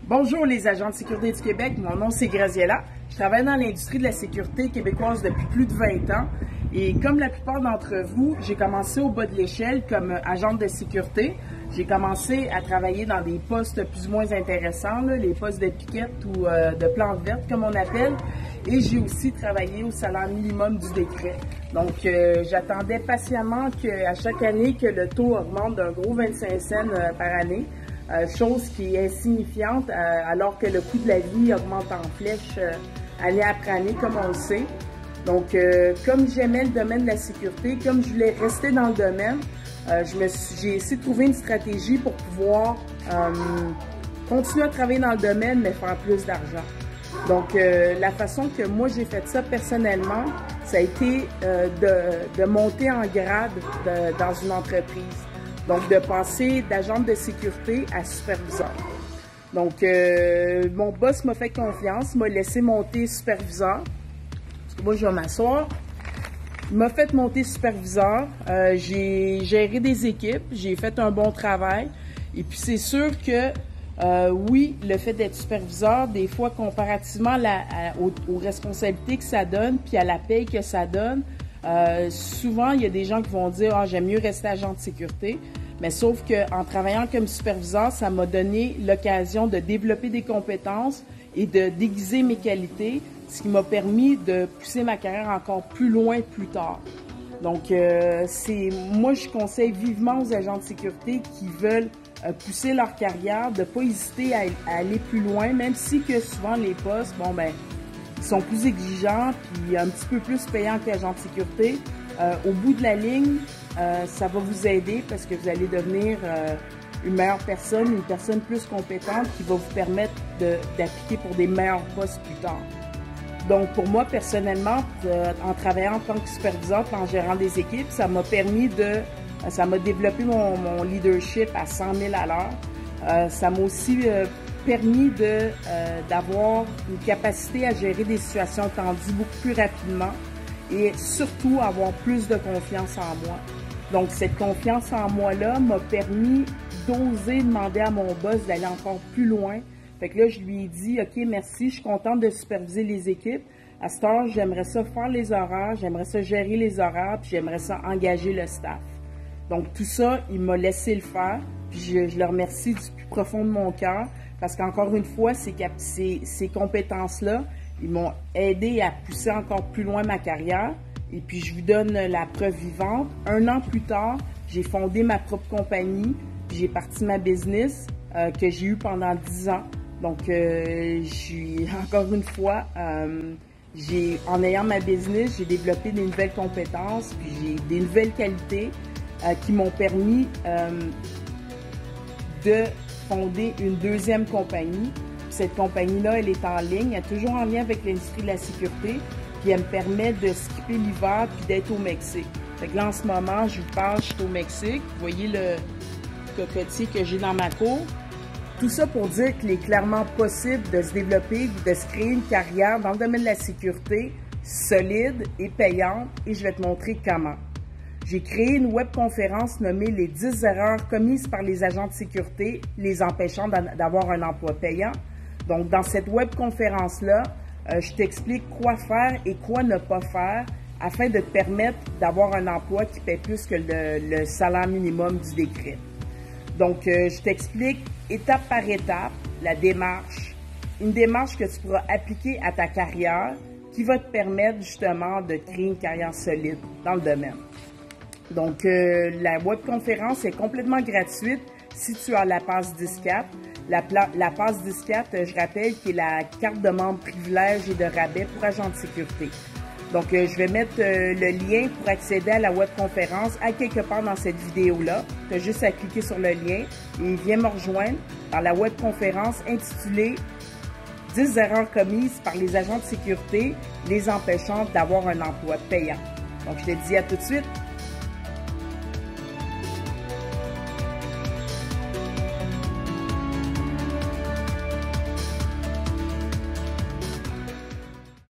Bonjour les agents de sécurité du Québec, mon nom c'est Graziella. Je travaille dans l'industrie de la sécurité québécoise depuis plus de 20 ans et comme la plupart d'entre vous, j'ai commencé au bas de l'échelle comme agente de sécurité. J'ai commencé à travailler dans des postes plus ou moins intéressants, les postes de piquette ou de plante verte comme on appelle, et j'ai aussi travaillé au salaire minimum du décret. Donc j'attendais patiemment qu'à chaque année que le taux augmente d'un gros 25 cents par année. Chose qui est insignifiante alors que le coût de la vie augmente en flèche année après année, comme on le sait. Donc, comme j'aimais le domaine de la sécurité, comme je voulais rester dans le domaine, j'ai essayé de trouver une stratégie pour pouvoir continuer à travailler dans le domaine, mais faire plus d'argent. Donc, la façon que moi j'ai fait ça personnellement, ça a été de monter en grade dans une entreprise. Donc, de passer d'agent de sécurité à superviseur. Donc, mon boss m'a fait confiance, m'a laissé monter superviseur. Moi, je vais m'asseoir. Il m'a fait monter superviseur. J'ai géré des équipes, j'ai fait un bon travail. Et puis, c'est sûr que, oui, le fait d'être superviseur, des fois, comparativement aux responsabilités que ça donne, puis à la paye que ça donne, souvent, il y a des gens qui vont dire « Ah, j'aime mieux rester agent de sécurité ». Mais sauf qu'en travaillant comme superviseur, ça m'a donné l'occasion de développer des compétences et de déguiser mes qualités, ce qui m'a permis de pousser ma carrière encore plus loin plus tard. Donc, moi, je conseille vivement aux agents de sécurité qui veulent pousser leur carrière, de ne pas hésiter à aller plus loin, même si que souvent les postes, bon ben, ils sont plus exigeants puis un petit peu plus payants que l'agent de sécurité. Au bout de la ligne, ça va vous aider parce que vous allez devenir une meilleure personne, une personne plus compétente qui va vous permettre d'appliquer pour des meilleurs postes plus tard. Donc, pour moi, personnellement, en travaillant en tant que superviseur, en gérant des équipes, ça m'a permis ça m'a développé mon leadership à 100 000 à l'heure. Ça m'a aussi permis d'avoir une capacité à gérer des situations tendues beaucoup plus rapidement et surtout avoir plus de confiance en moi. Donc, cette confiance en moi-là m'a permis d'oser demander à mon boss d'aller encore plus loin. Fait que là, je lui ai dit, OK, merci, je suis contente de superviser les équipes. À cette heure, j'aimerais ça faire les horaires, j'aimerais ça gérer les horaires, puis j'aimerais ça engager le staff. Donc, tout ça, il m'a laissé le faire, puis je le remercie du plus profond de mon cœur, parce qu'encore une fois, ces compétences-là, ils m'ont aidé à pousser encore plus loin ma carrière. Et puis, je vous donne la preuve vivante. 1 an plus tard, j'ai fondé ma propre compagnie. J'ai parti ma business que j'ai eue pendant 10 ans. Donc, encore une fois, en ayant ma business, j'ai développé des nouvelles compétences, puis j'ai des nouvelles qualités qui m'ont permis de fonder une deuxième compagnie. Cette compagnie-là, elle est en ligne, elle est toujours en lien avec l'industrie de la sécurité, puis elle me permet de skipper l'hiver puis d'être au Mexique. Fait que là, en ce moment, je vous parle, je suis au Mexique. Vous voyez le cocotier que j'ai dans ma cour. Tout ça pour dire qu'il est clairement possible de se développer, de se créer une carrière dans le domaine de la sécurité solide et payante, et je vais te montrer comment. J'ai créé une webconférence nommée « Les 10 erreurs commises par les agents de sécurité, les empêchant d'avoir un emploi payant ». Donc, dans cette webconférence-là, je t'explique quoi faire et quoi ne pas faire afin de te permettre d'avoir un emploi qui paie plus que le salaire minimum du décret. Donc, je t'explique étape par étape la démarche, une démarche que tu pourras appliquer à ta carrière qui va te permettre justement de créer une carrière solide dans le domaine. Donc, la webconférence est complètement gratuite si tu as la passe 10-4. La passe 10-4, je rappelle, qui est la carte de membre privilège et de rabais pour agents de sécurité. Donc, je vais mettre le lien pour accéder à la webconférence à quelque part dans cette vidéo-là. Tu as juste à cliquer sur le lien et viens me rejoindre dans la webconférence intitulée « 10 erreurs commises par les agents de sécurité, les empêchant d'avoir un emploi payant ». Donc, je te dis à tout de suite.